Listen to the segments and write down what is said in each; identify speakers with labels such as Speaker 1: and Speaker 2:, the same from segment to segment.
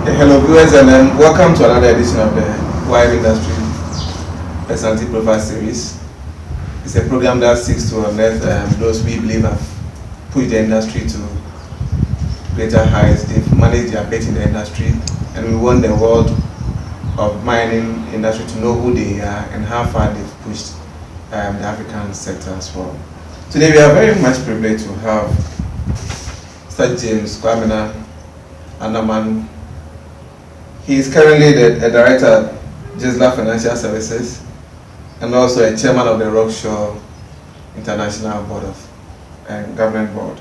Speaker 1: Hello viewers and welcome to another edition of the WAIMM Industry Ashanti Profile Series. It's a program that seeks to unearth those we believe have pushed the industry to greater heights. They've managed their bet in the industry, and we want the world of mining industry to know who they are and how far they've pushed the African sector as well. Today we are very much privileged to have Mr. James Kwamina Anaman. He is currently the director at Jislah Financial Services and also a chairman of the Rocksure International Board of Government Board.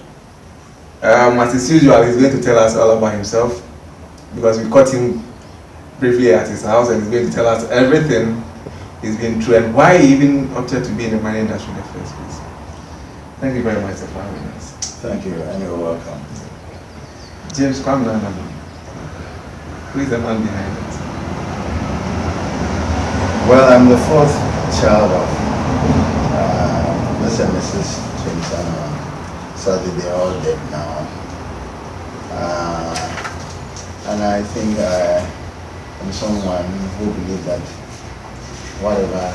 Speaker 1: As is usual, he's going to tell us all about himself because we caught him briefly at his house, and he's going to tell us everything he's been through and why he even opted to be in the mining industry in the first place. Thank you very much for having us.
Speaker 2: Thank you, and you're welcome.
Speaker 1: James Kwamina Anaman. Who is the man behind it?
Speaker 2: Well, I'm the fourth child of Mr. and Mrs. James Anaman. Sadly, they're all dead now. And I think I'm someone who believes that whatever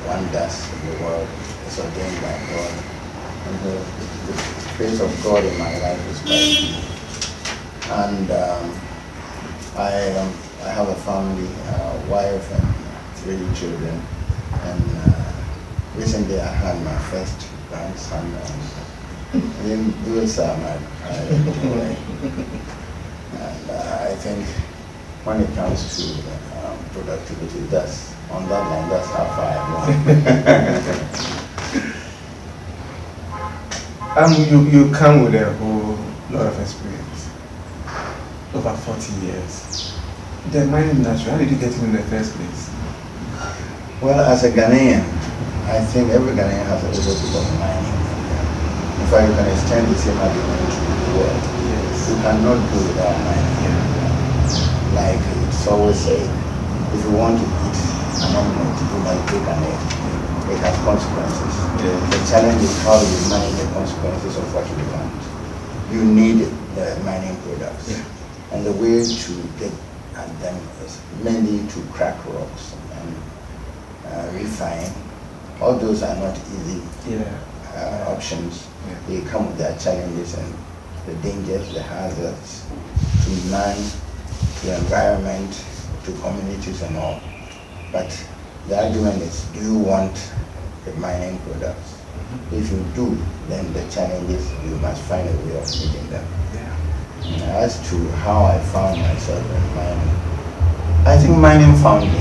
Speaker 2: one does in the world is ordained by God. And the grace of God in my life is quite deep. And I have a family, wife and 3 children, and recently I had my first grandson. I didn't do it so much. I enjoy. And I think when it comes to productivity, that's on that line. That's how far I've gone.
Speaker 1: You come with a whole lot of experience. Over 40 years. The mining industry, how did you get in the first place?
Speaker 2: Well, as a Ghanaian, I think every Ghanaian has a little bit of mining. In fact, you can extend the same argument to the world.
Speaker 1: Yes.
Speaker 2: You cannot do without mining.
Speaker 1: Yeah.
Speaker 2: Like it's always said, if you want to eat an omelette, you must take an egg. It has consequences.
Speaker 1: Yeah.
Speaker 2: The challenge is how you manage the consequences of what you want. You need the mining products.
Speaker 1: Yeah.
Speaker 2: And the way to get at them is mainly to crack rocks and refine. All those are not easy options.
Speaker 1: Yeah.
Speaker 2: They come with their challenges and the dangers, the hazards to man, to the environment, to communities and all. But the argument is, do you want the mining products? Mm-hmm. If you do, then the challenges, you must find a way of meeting them.
Speaker 1: Yeah.
Speaker 2: As to how I found myself in mining, I think mining found me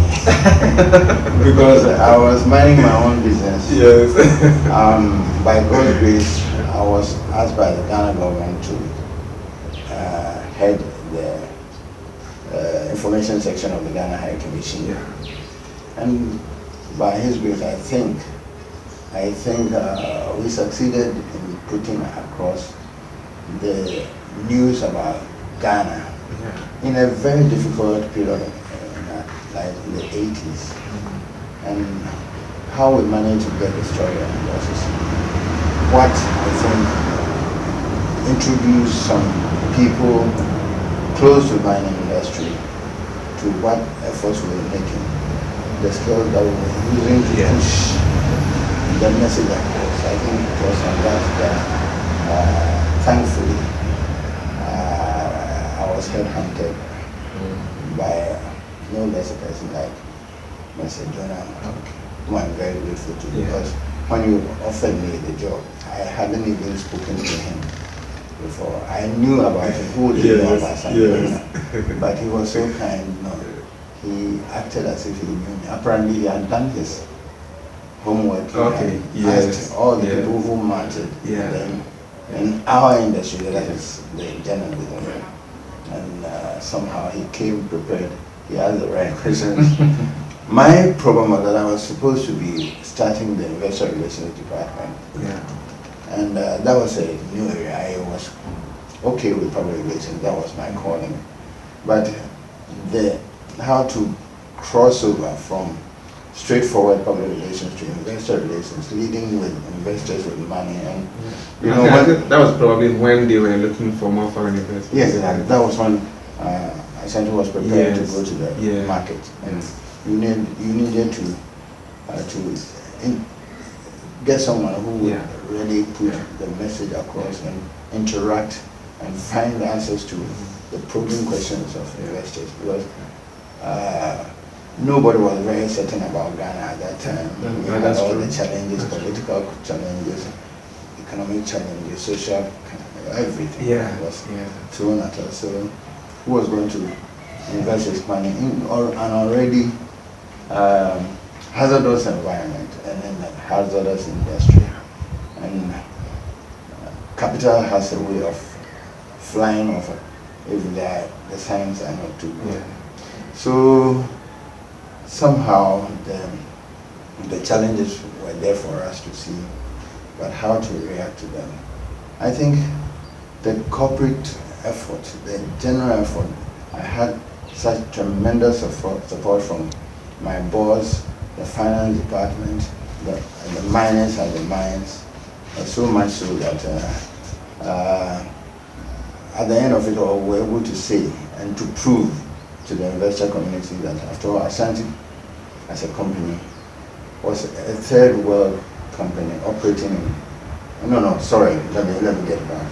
Speaker 2: because I was minding my own business.
Speaker 1: Yes.
Speaker 2: By God's grace, I was asked by the Ghana government to head the information section of the Ghana High Commission.
Speaker 1: Yeah.
Speaker 2: And by His grace, I think we succeeded in putting across the news about Ghana in a very difficult period, like in the 80s, and how we managed to get the story and losses. What I think introduced some people close to the mining industry to what efforts we were making, the skills that we were using to push the message across. I think it was on that thankfully I was headhunted by no less a person like Mr. Jonah, who I'm very grateful to, because when you offered me the job, I hadn't even spoken to him before. I knew about him, who did know about something, but he was so kind. No, he acted as if he knew me. Apparently, he had done his homework.
Speaker 1: Okay.
Speaker 2: Asked all the people who mattered in our industry, that is the journalism, and somehow he came prepared. He asked the right questions. My problem was that I was supposed to be starting the investor relations department, and that was a new area. I was okay with public relations. That was my calling, but how to cross over from straightforward public relations to investor relations, leading with investors with money, and you know
Speaker 1: that was probably when they were looking for more foreign investors.
Speaker 2: Yes, that was when Ashanti was prepared
Speaker 1: Yes.
Speaker 2: to go to the
Speaker 1: Yeah.
Speaker 2: market, and
Speaker 1: Yes.
Speaker 2: you needed to get someone who would
Speaker 1: Yeah.
Speaker 2: really put
Speaker 1: Yeah.
Speaker 2: the message across and interact and find answers to the probing questions of investors, because nobody was very certain about Ghana at that time. We had
Speaker 1: that's
Speaker 2: all
Speaker 1: true.
Speaker 2: the challenges,
Speaker 1: That's
Speaker 2: political challenges, economic challenges, social, everything was thrown at us. So who was going to invest his money in an already hazardous environment, and then a hazardous industry? And capital has a way of flying over if the signs are not too good. So somehow the challenges were there for us to see, but how to react to them. I think the corporate effort, the general effort, I had such tremendous support from my boss, the finance department, the miners at the mines, so much so that at the end of it all, we were able to say and to prove to the investor community that after all, Ashanti as a company was a third world company operating in, let me get back.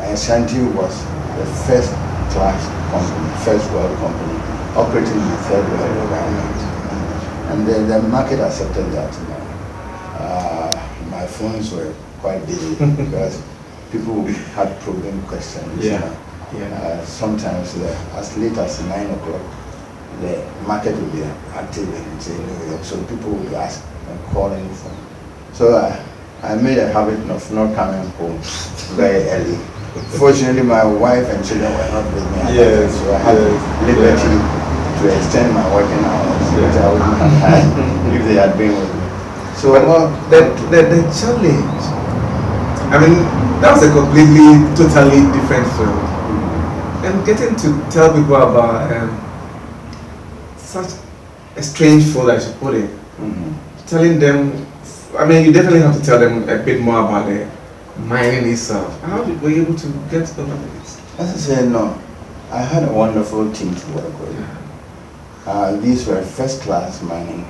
Speaker 2: Ashanti was the first class company, first world company operating in a third world environment. And then the market accepted that. My phones were quite busy because people had probing questions. Sometimes as late as 9 o'clock, the market would be active in say, New York, so people would ask and call in phone. So I made a habit of not coming home very early. Fortunately, my wife and children were not with me at that time, so I had liberty to extend my working hours, which I wouldn't have had if they had been with me. So
Speaker 1: the challenge, I mean, that was a completely, totally different field. And getting to tell people about such a strange field, I should put it, telling them, I mean, you definitely have to tell them a bit more about the mining itself. How were you able to get over this?
Speaker 2: As I said, no, I had a wonderful team to work with. These were first-class mining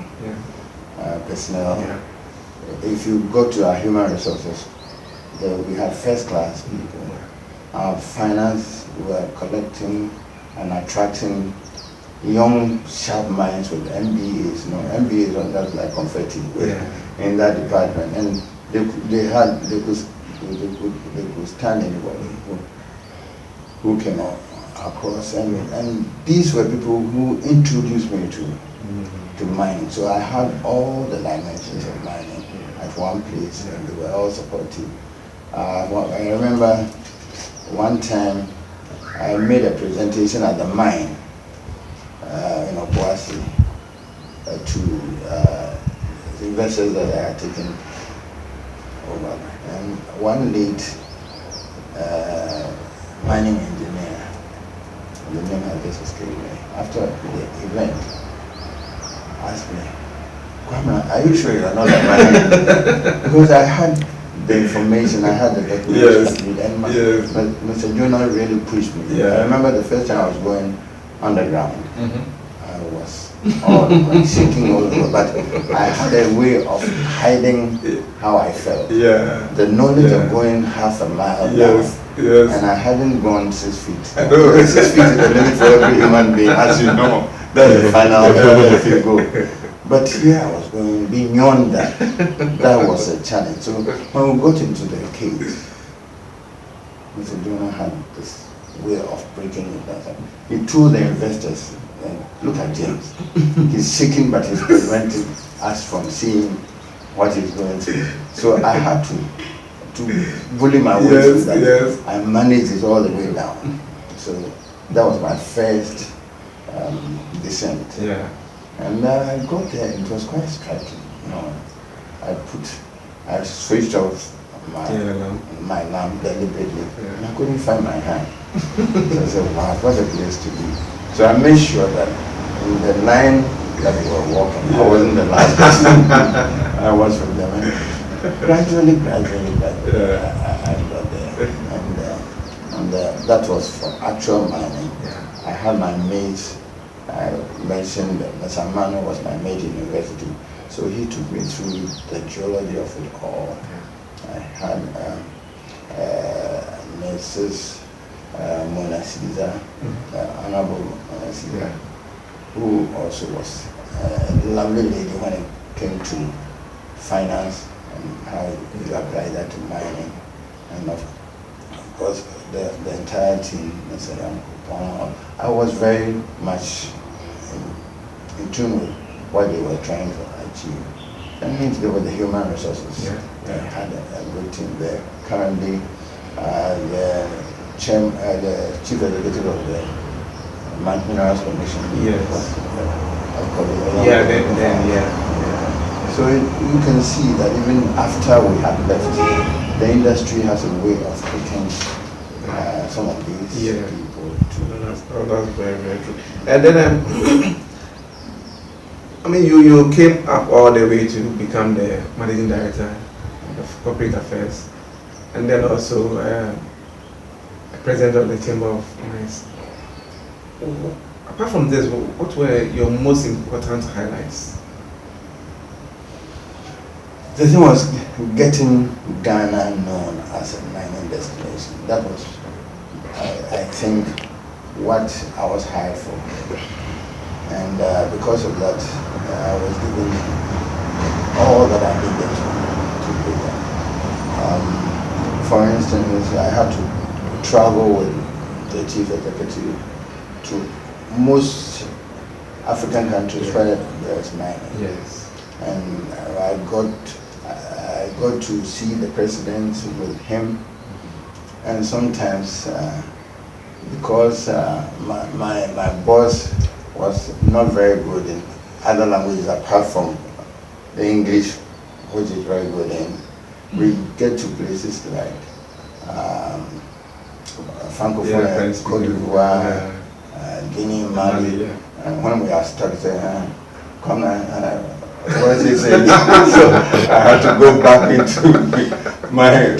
Speaker 2: personnel. If you go to our human resources, we had first-class people. Our finance were collecting and attracting young, sharp minds with MBAs. MBAs are just like confetti in that department, and they could stand anybody who came across, and these were people who introduced me to mining. So I had all the dimensions of mining at one place, and they were all supportive. I remember one time I made a presentation at the mine in Obuasi to investors that I had taken over, and one late mining engineer, the name I just escaped me, after the event asked me, Kwamina, are you sure you're not a mining? Because I had the information, I had the documentation, and Mr. Jonah really pushed me. I remember the first time I was going underground, I was shaking all over, but I had a way of hiding how I felt. The knowledge of going half a mile down, and I hadn't gone 6 feet. I know. 6 feet is the limit for every human being, as you know. That's the final level if you go. But here I was going beyond that. That was a challenge. So when we got into the cave, Mr. Jonah had this way of breaking it down. He told the investors, look at James. He's shaking, but he's preventing us from seeing what he's going through. So I had to bully my way through that. I managed it all the way down. So that was my first descent. And I got there, it was quite striking. I switched off my lamp deliberately, and I couldn't find my hand. So I said, wow, what a place to be. So I made sure that in the line that we were walking, I wasn't the last person. I was with them. And gradually, I got there. And that was for actual mining. I had my mates. I mentioned that Mensah was my mate in university, so he took me through the geology of it all. I had Mrs. Mona Caesar, Honorable Mona Caesar, who also was a lovely lady when it came to finance and how you apply that to mining, and of course the entire team. I was very much in tune with what they were trying to achieve. That means there were the human resources. I had a good team there. Currently, the chief executive of the Minerals Commission. So you can see that even after we had left, the industry has a way of picking some of these people too.
Speaker 1: That's very, very true. And then, I mean, you came up all the way to become the managing director of corporate affairs, and then also president of the Chamber of Mines. Apart from this, what were your most important highlights?
Speaker 2: The thing was getting Ghana known as a mining destination. That was, I think, what I was hired for. And because of that, I was given all that I needed to do that. For instance, I had to travel with the chief executive to most African countries where there is mining. And I got to see the president with him, and sometimes because my boss was not very good in other languages apart from the English, which is very good in, we get to places like Francophone, Cote d'Ivoire, Guinea, Mali, and when we are stuck there, come on. What is he saying? So I had to go back into my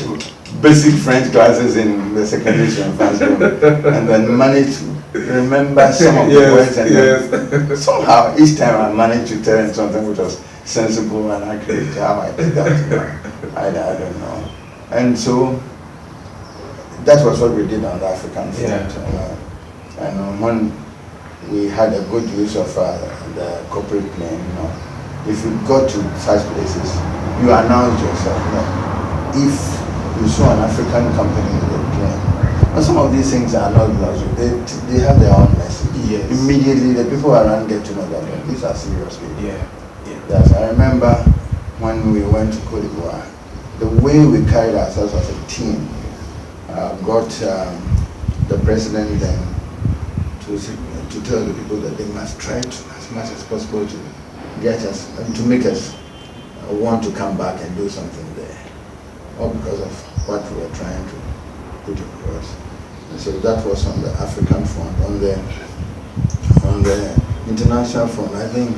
Speaker 2: basic French classes in the secondary school in France, and then manage to remember some of the words. And then somehow each time I managed to tell him something which was sensible and accurate. How I did that, I don't know. And so that was what we did on the African front. And when we had a good use of the corporate plane, if you go to such places, you announce yourself. If you saw an African company in the plane, and some of these things are not luxury, they have their own message. Immediately, the people around get to know that these are serious people. I remember when we went to Cote d'Ivoire, the way we carried ourselves as a team got the president then to tell the people that they must try to, as much as possible, to get us and to make us want to come back and do something there, all because of what we were trying to put across. And so that was on the African front. On the international front, I think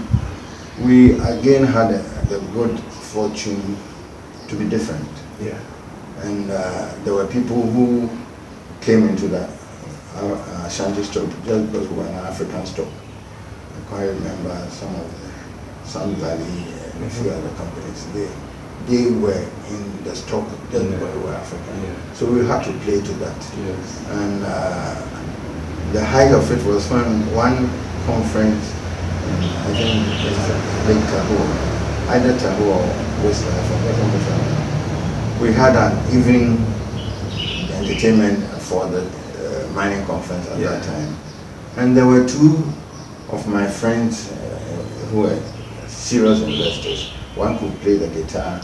Speaker 2: we again had the good fortune to be different. And there were people who came into the Ashanti stock just because we were an African stock. I quite remember some of the Sun Valley and a few other companies. They were in the stock just because we were African. So we had to play to that. And the height of it was when one conference, I think it was Lake Tahoe, either Tahoe or Jislah, I forgot which one. We had an evening entertainment for the mining conference at that time. And there were two of my friends who were serious investors. One could play the guitar,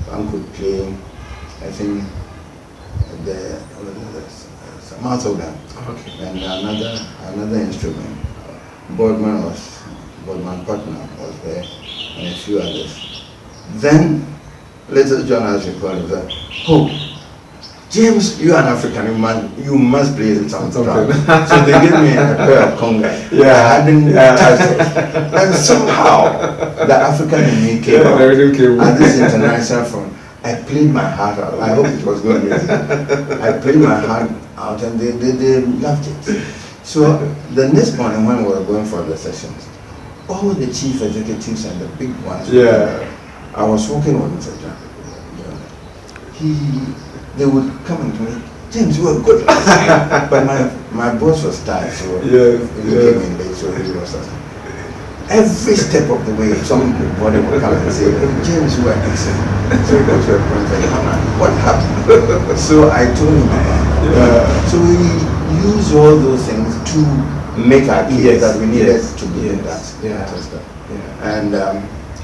Speaker 2: one could play, I think, the mouth organ, and another instrument. Boardman partner was there, and a few others. Then, Little John, as we call him, said, "Oh, James, you are an African, you must play some drum." So they gave me a pair of congas. I hadn't touched it. And somehow, the African in me came out at this international front. I played my heart out. I hope it was good music. I played my heart out and they loved it. So the next morning when we were going for the sessions, all the chief executives and the big ones, I was working with Mr. John. They would come and tell me, James, you were good. But my boss was tired, so he came in late, so he was every step of the way, somebody would come and say, James, you were excellent. So he got to a point like, what happened? So I told him about it. So we use all those things to make our case that we needed to be in that. And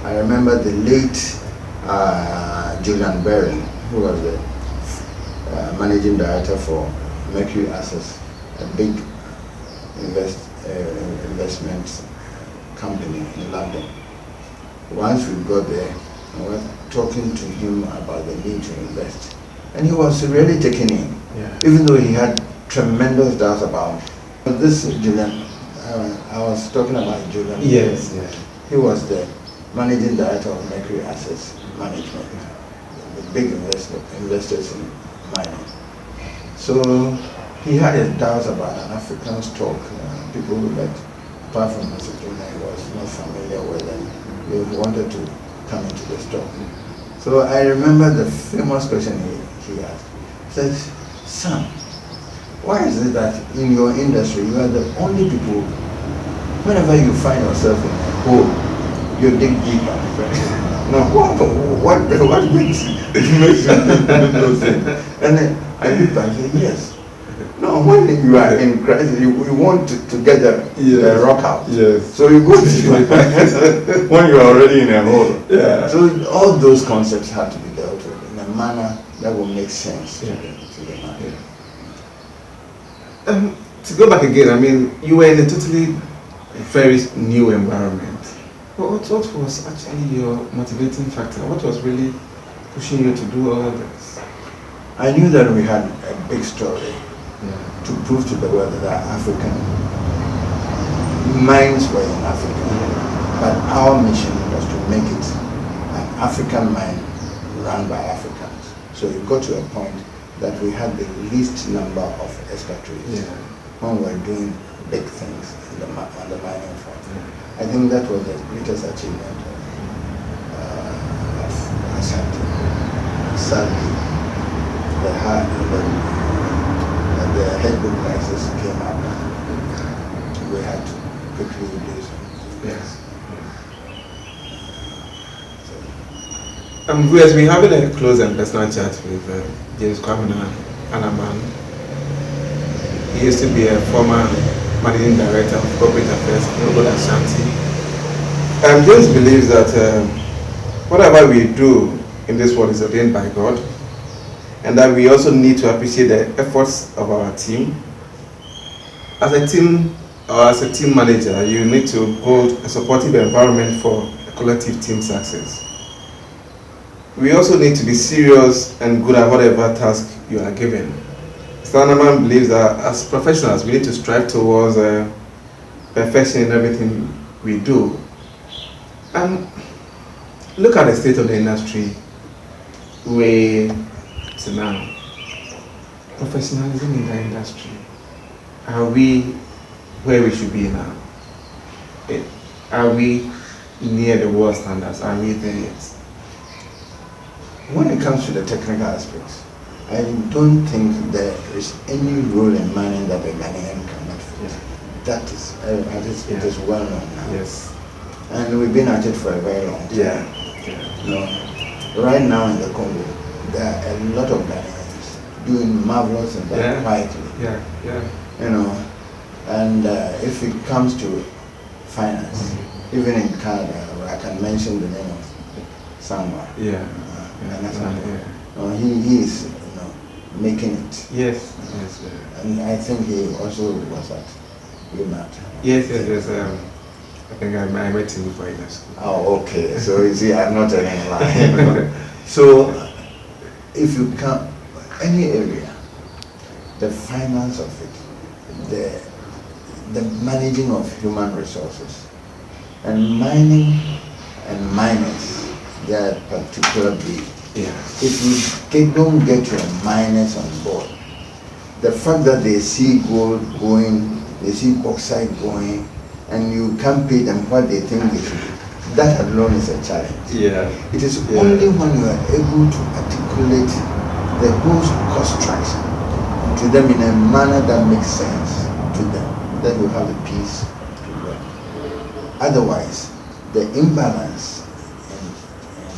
Speaker 2: I remember the late Julian Berry, who was the managing director for Mercury Access, a big investment company in London. Once we got there, we were talking to him about the need to invest. And he was really taken in, even though he had tremendous doubts about it. But this Julian, I was talking about Julian. He was the managing director of Mercury Access Management, the big investors in mining. So he had his doubts about an African stock, people that, apart from Mr. Julian, he was not familiar with, and they wanted to come into the stock. So I remember the famous question he asked. He said, "Sam, why is it that in your industry you are the only people, whenever you find yourself in a hole, you dig deeper?" Now, what makes you do those things? And then I look back and say, yes. No, when you are in crisis, you want to get the rock out. So you go to when you are already in a hole. So all those concepts have to be dealt with in a manner that will make sense to the man.
Speaker 1: To go back again, I mean, you were in a totally very new environment. What was actually your motivating factor? What was really pushing you to do all this?
Speaker 2: I knew that we had a big story to prove to the world that African mines were in Africa. But our mission was to make it an African mine run by Africans. So it got to a point that we had the least number of expatriates when we were doing big things on the mining front. I think that was the greatest achievement of Ashanti. Sadly, the headbook crisis came up. We had to quickly do something.
Speaker 1: We've been having a close and personal chat with James Kwamina Anaman. He used to be a former managing director of corporate affairs at Ashanti. James believes that whatever we do in this world is ordained by God, and that we also need to appreciate the efforts of our team. As a team or as a team manager, you need to hold a supportive environment for a collective team success. We also need to be serious and good at whatever task you are given. Mr. Anaman believes that as professionals, we need to strive towards perfection in everything we do. And look at the state of the industry to now. Professionalism in the industry. Are we where we should be now? Are we near the world standards? Are we there yet?
Speaker 2: When it comes to the technical aspects, I don't think there is any role in mining that the Ghanaian cannot fit. That is, it is well known now.
Speaker 1: Yes.
Speaker 2: And we've been at it for a very long time. Right now in the Congo, there are a lot of Ghanaians doing marvelous and quietly. You know, and if it comes to finance, even in Canada, I can mention the name of Sangwa. He is making it.
Speaker 1: Yes.
Speaker 2: And I think he also was at UMAT.
Speaker 1: Yes. I think I met him before in school.
Speaker 2: Oh, okay. So you see, I'm not telling a lie. So if you come any area, the finance of it, the managing of human resources, and mining and miners, they are particular breed. If you don't get your miners on board, the fact that they see gold going they see bauxite going, and you can't pay them what they think they should do. That alone is a challenge.
Speaker 1: Yeah.
Speaker 2: It is only when you are able to articulate the whole cost structure to them in a manner that makes sense to them that you have the peace to work. Otherwise, the imbalance,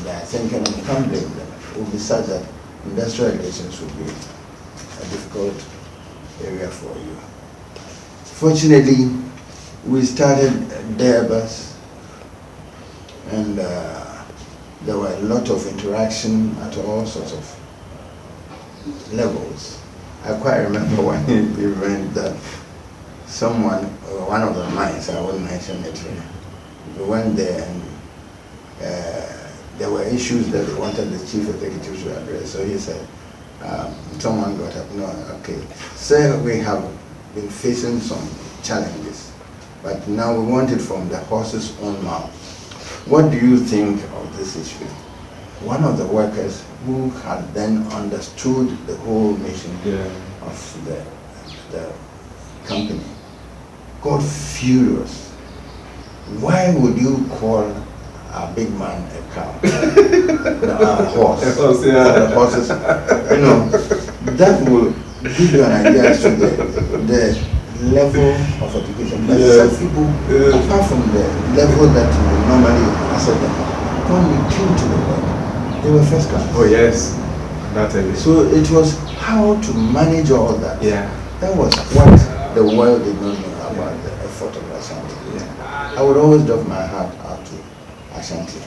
Speaker 2: and I think, and I can't blame them, will be such that industrial relations will be a difficult area for you. Fortunately, we started Airbus, and there were a lot of interaction at all sorts of levels. I quite remember one event that someone, one of the mines, I won't mention it, we went there and there were issues that they wanted the chief executive to address. So he said, someone got up, no, okay, sir, we have been facing some challenges, but now we want it from the horse's own mouth. What do you think of this issue? One of the workers who had then understood the whole mission of the company got furious. Why would you call a big man a cow? A horse. The horses. You know, that will give you an idea as to the level of education. But some people, apart from the level that you normally assess them, when we came to the world, they were first class.
Speaker 1: Oh yes, that is.
Speaker 2: So it was how to manage all that.
Speaker 1: Yeah.
Speaker 2: That was what the world did not know about the effort of Ashanti. Yeah. I would always drop my heart out to Ashanti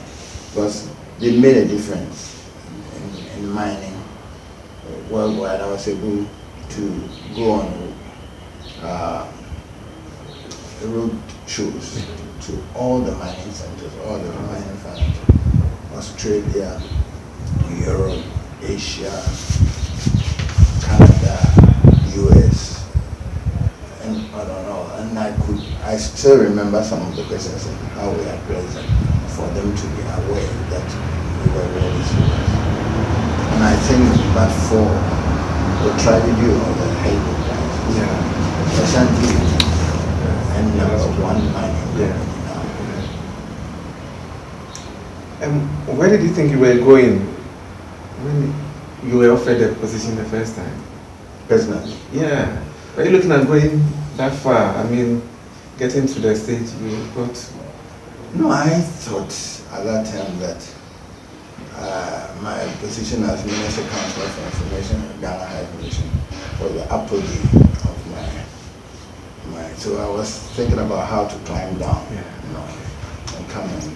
Speaker 2: because they made a difference in mining worldwide. I was able to go on road shows to all the mining centers, all the mining farms, Australia, Europe, Asia, Canada, US, and I don't know. And I still remember some of the questions and how we addressed them for them to be aware that we were really serious. And I think that for the tragedy of the Haiti crisis, Ashanti and number one mining company now.
Speaker 1: And where did you think you were going when you were offered the position the first time?
Speaker 2: Personally?
Speaker 1: Yeah. Were you looking at going that far? I mean, getting to the stage you got?
Speaker 2: No, I thought at that time that my position as Minister Councillor for Information, Ghana High Commission, was the apogee of my. So I was thinking about how to climb down, you know, and come in.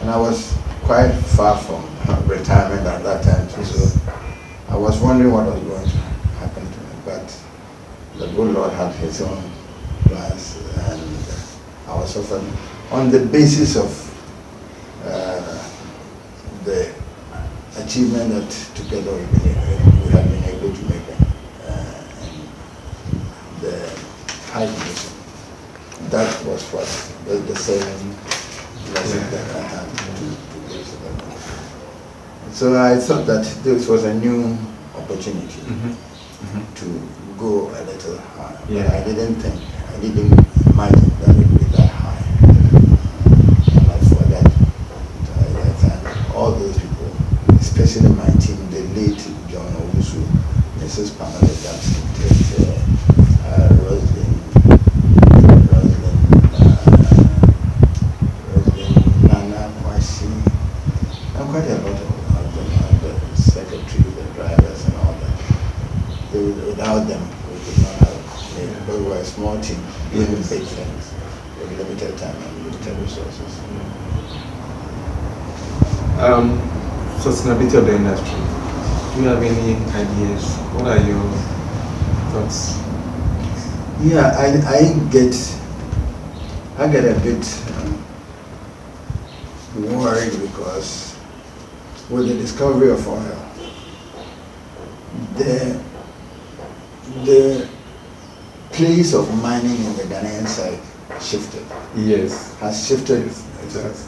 Speaker 2: And I was quite far from retirement at that time too, so I was wondering what was going to happen to me. But the good Lord had His own plans, and I was offered on the basis of the achievement that together we had been able to make in the High Commission. That was what the same lesson that I had to do. So I thought that this was a new opportunity to go a little higher. But I didn't imagine that it would be that high. And for that, I thank all those people, especially my team, the late John Owusu, Mrs. Pamela Jackson, Roslyn, Nana Kwasi, and quite a lot of the secretary, the drivers, and all that. Without them, we could not have made. But we were a small team doing big things with limited time and limited resources.
Speaker 1: Sustainability of the industry. Do you have any ideas? What are your thoughts?
Speaker 2: Yeah, I get a bit worried because with the discovery of oil, the place of mining in the Ghanaian side shifted.
Speaker 1: Yes.
Speaker 2: Has shifted.
Speaker 1: Yes.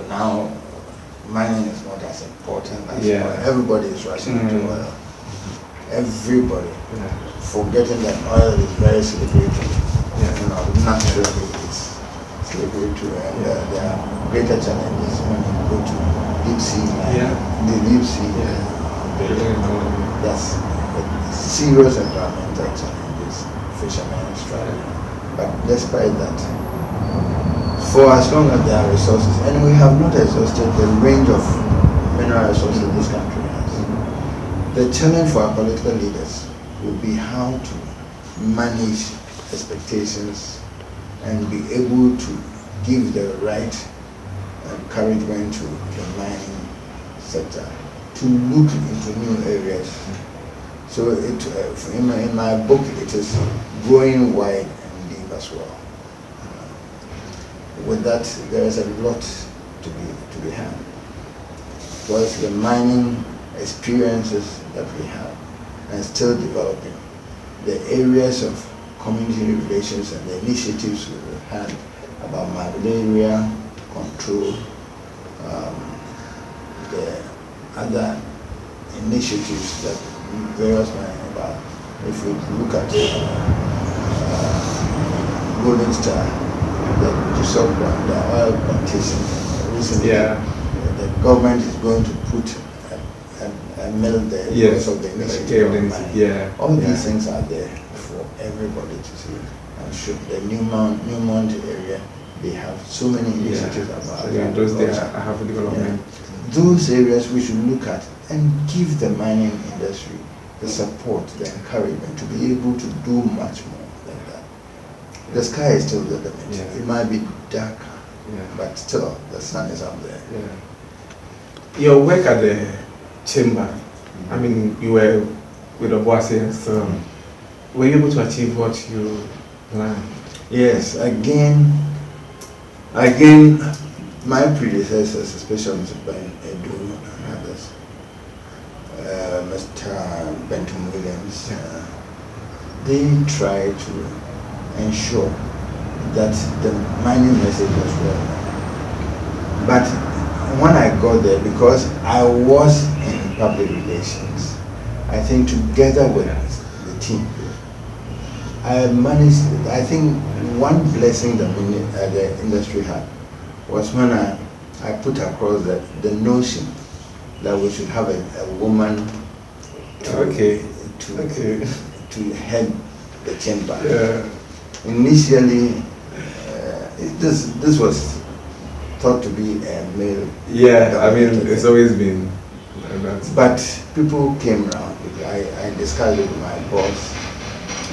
Speaker 2: Now mining is not as important as
Speaker 1: Yeah.
Speaker 2: oil. Everybody is rushing into oil. everybody, forgetting that oil is very slippery too. Naturally it's slippery too, and there are greater challenges when you go to deep sea. The deep sea, that's serious environmental challenges fishermen struggle. But despite that, for as long as there are resources, and we have not exhausted the range of mineral resources this country has, the challenge for our political leaders will be how to manage expectations and be able to give the right encouragement to the mining sector to look into new areas. So in my book, it is growing wide and deep as well. With that, there is a lot to be had. Because the mining experiences that we have and still developing, the areas of community relations and the initiatives we've had about malaria control, the other initiatives that various mining about. If we look at Golden Star, the Jislah, the oil plantation recently, the government is going to put a mill there because of the initiative. All these things are there for everybody to see. And should the Newmont area, they have so many initiatives about
Speaker 1: those there have development.
Speaker 2: Those areas we should look at and give the mining industry the support, the encouragement to be able to do much more than that. The sky is still the limit. It might be darker, but still the sun is up there.
Speaker 1: Your work at the chamber, I mean, you were with Obuasi and so were you able to achieve what you planned?
Speaker 2: Yes, again, my predecessors, especially Mr. Ben Edu and others, Mr. Benton Williams, they tried to ensure that the mining message was well known. But when I got there, because I was in public relations, I think together with the team, I managed, I think one blessing that the industry had was when I put across the notion that we should have a woman to head the chamber. Initially, this was thought to be a male.
Speaker 1: I mean, it's always been like that.
Speaker 2: But people came around. I discussed it with my boss.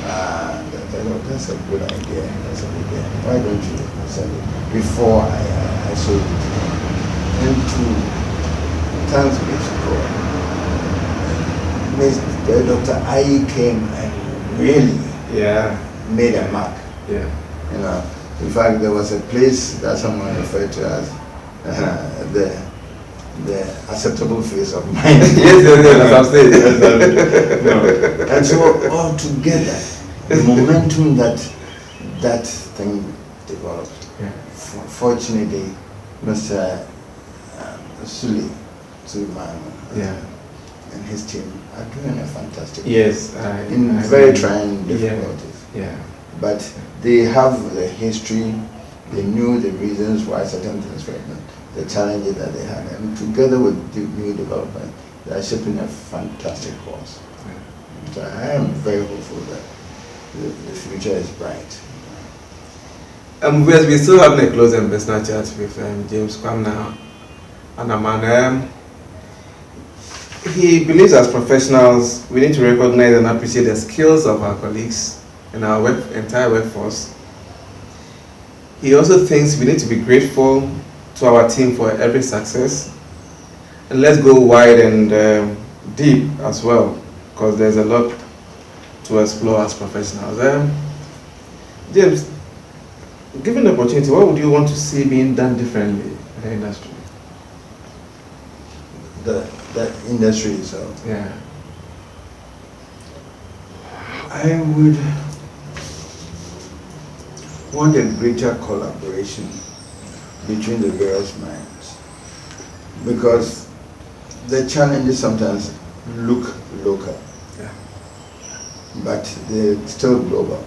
Speaker 2: And I said, oh, that's a good idea. That's a good idea. Why don't you send it? Before I sold it. And thanks be to God, Dr. Ayi came and really made a mark. You know, in fact, there was a place that someone referred to as the acceptable face of mine.
Speaker 1: Yes, I'm saying.
Speaker 2: And so all together, the momentum that thing developed. Fortunately, Mr. Suleiman and his team are doing a fantastic job. In very trying difficulties. But they have the history, they knew the reasons why certain things were done, the challenges that they had, and together with the new development, they are shaping a fantastic course. So I am very hopeful that the future is bright.
Speaker 1: We still having a close and personal chat with James Kwamina Anaman. He believes as professionals we need to recognize and appreciate the skills of our colleagues and our entire workforce. He also thinks we need to be grateful to our team for every success. And let's go wide and deep as well, because there's a lot to explore as professionals. James, given the opportunity, what would you want to see being done differently in the industry?
Speaker 2: The industry itself? I would want a greater collaboration between the various mines, because the challenges sometimes look local, but they're still global.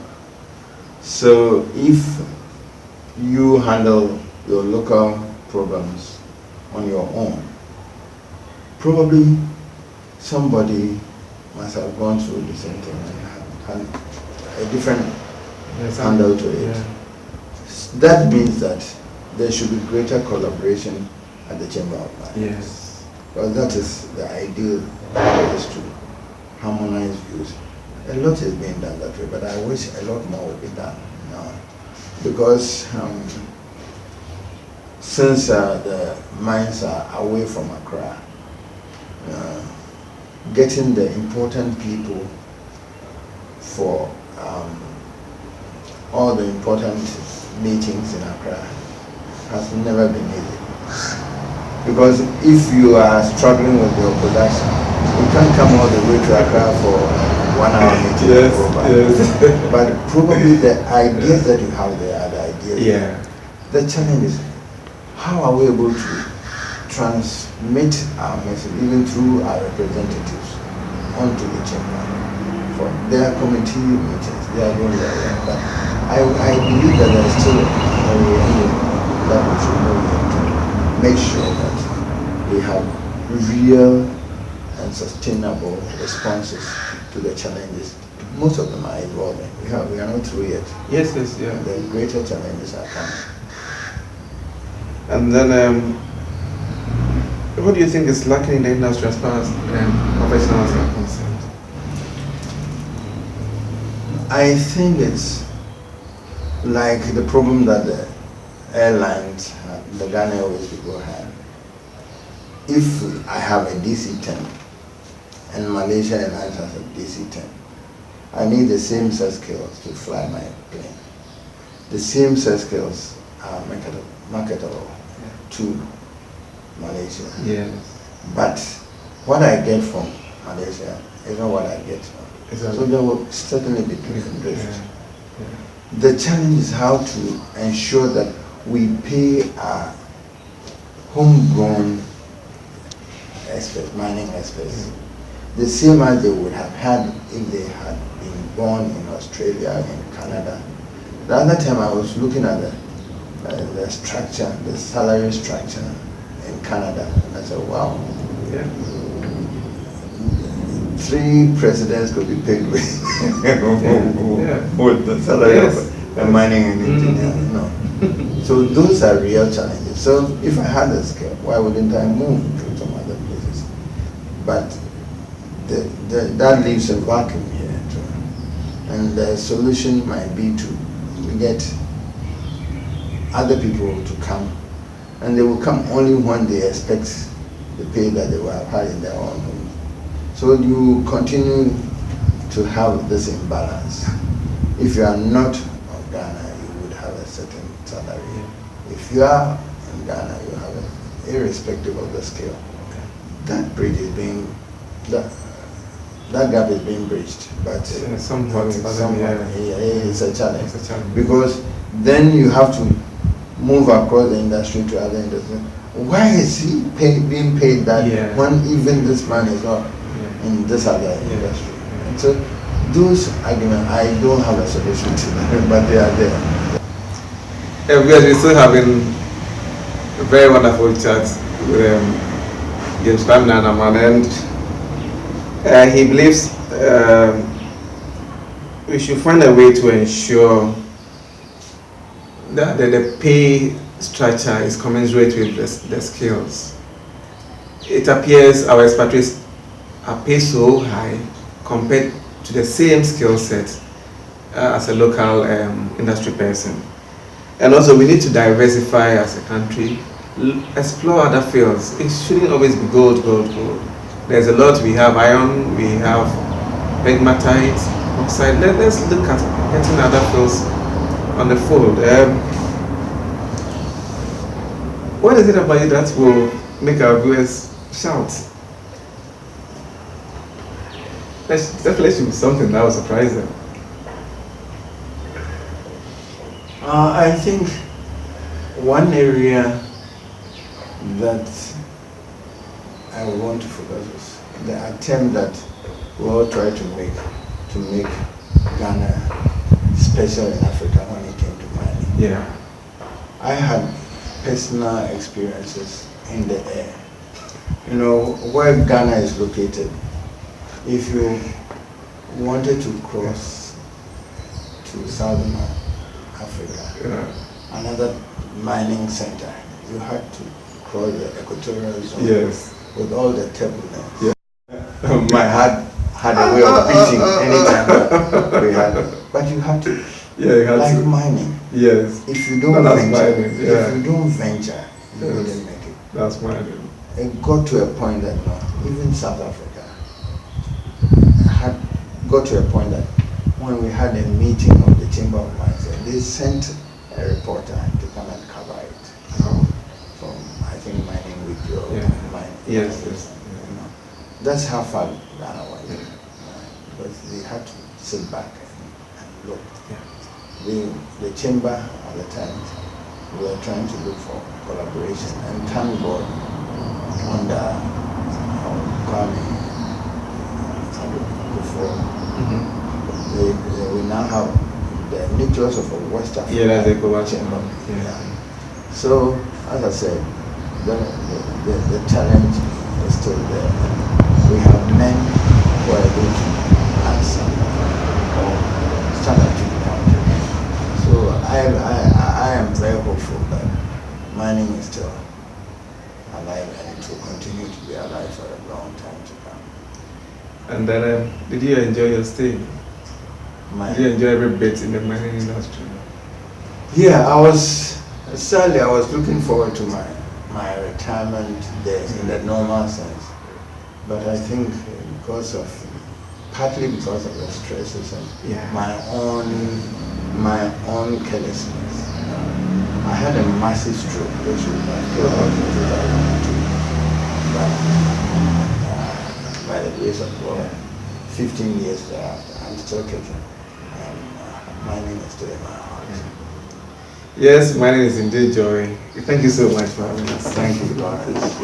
Speaker 2: So if you handle your local problems on your own, probably somebody must have gone through the same thing and had a different handle to it.
Speaker 1: Yeah.
Speaker 2: That means that there should be greater collaboration at the Chamber of Mines.
Speaker 1: Yes.
Speaker 2: Because that is the ideal way, is to harmonize views. A lot is being done that way, but I wish a lot more would be done now. Because since the mines are away from Accra, getting the important people for all the important meetings in Accra has never been easy. Because if you are struggling with your production, you can't come all the way to Accra for 1 hour meeting.
Speaker 1: Yes.
Speaker 2: But probably the ideas that you have there are the ideas.
Speaker 1: Yeah.
Speaker 2: The challenge is, how are we able to transmit our message even through our representatives onto the chamber? For their committee meetings, they are doing their work. But I believe that there is still a way that we should move into make sure that we have real and sustainable responses to the challenges. Most of them are evolving. We are not through yet.
Speaker 1: Yes, yeah.
Speaker 2: And the greater challenges are coming.
Speaker 1: And then, what do you think is lacking in the industry as far as professionals are concerned?
Speaker 2: I think it's like the problem that the airlines, the Ghana Airways people had. If I have a DC-10 and Malaysia Airlines has a DC-10, I need the same set skills to fly my plane. The same set skills are marketable to Malaysia.
Speaker 1: Yes.
Speaker 2: But what I get from Malaysia is not what I get from.
Speaker 1: Exactly.
Speaker 2: So there will certainly be different drift.
Speaker 1: Yeah.
Speaker 2: The challenge is how to ensure that we pay our homegrown experts, mining experts, the same as they would have had if they had been born in Australia, in Canada. The other time I was looking at the structure, the salary structure in Canada, and I said, wow.
Speaker 1: Yeah.
Speaker 2: 3 presidents could be paid with, with the salary of a mining engineer. No. So those are real challenges. So if I had a skill, why wouldn't I move to some other places? But that leaves a vacuum here too. And the solution might be to get other people to come, and they will come only when they expect the pay that they will have had in their own home. So you continue to have this imbalance. If you are not of Ghana, you would have a certain salary. If you are in Ghana, you have it, irrespective of the scale. That bridge is being, that gap is being bridged, but it's a challenge.
Speaker 1: It's a challenge.
Speaker 2: Because then you have to move across the industry to other industries. Why is he being paid that when even this man is not in this other industry? And so those arguments, I don't have a solution to them, but they are there.
Speaker 1: We're still having a very wonderful chat with Kwamina Anaman, and he believes we should find a way to ensure that the pay structure is commensurate with the skills. It appears our expatriates are paid so high compared to the same skill set as a local industry person. And also we need to diversify as a country, explore other fields. It shouldn't always be gold. There's a lot. We have iron, we have pegmatite, oxide. Let's look at getting other fields on the fold. What is it about you that will make our viewers shout? Definitely should be something that will surprise them.
Speaker 2: I think one area that I want to focus is the attempt that we all try to make to make Ghana special in Africa when it came to mining.
Speaker 1: Yeah.
Speaker 2: I had personal experiences in the air. You know, where Ghana is located, if you wanted to cross to Southern Africa, another mining center, you had to cross the equatorial zone with all the turbulence. Yeah. My heart had a way of beating anytime that we had, but you had to.
Speaker 1: Yeah, you had
Speaker 2: like
Speaker 1: to.
Speaker 2: Mining.
Speaker 1: Yes.
Speaker 2: If you don't venture,
Speaker 1: mining. Yeah.
Speaker 2: if you don't venture, you wouldn't make it.
Speaker 1: That's mining.
Speaker 2: It got to a point that no, even South Africa had got to a point that when we had a meeting of the Chamber of Mines, they sent a reporter to come and cover it. From I think Mining Week or Mining.
Speaker 1: Yes.
Speaker 2: You know, that's how far Ghana went. Because they had to sit back and look. The chamber at the time, we were trying to look for collaboration, and thank God under Kwamina Anaman, we now have the nucleus of a West Africa chamber. Yeah. So, as I said, the challenge is still there. We have men who are able to answer or stand up to the country. So I am very hopeful that mining is still alive and it will continue to be alive for a long time to come.
Speaker 1: And then, did you enjoy your stay? Did you enjoy every bit in the mining industry?
Speaker 2: Yeah, I was looking forward to my retirement days in the normal sense. But I think partly because of the stresses and my own carelessness. I had a massive stroke, which was in 2002. But by the grace of God, 15 years thereafter, I'm still kicking. And mining is still in my heart.
Speaker 1: Yes, mining is indeed joy. Thank you so much for having us.
Speaker 2: Thank you, Lawrence.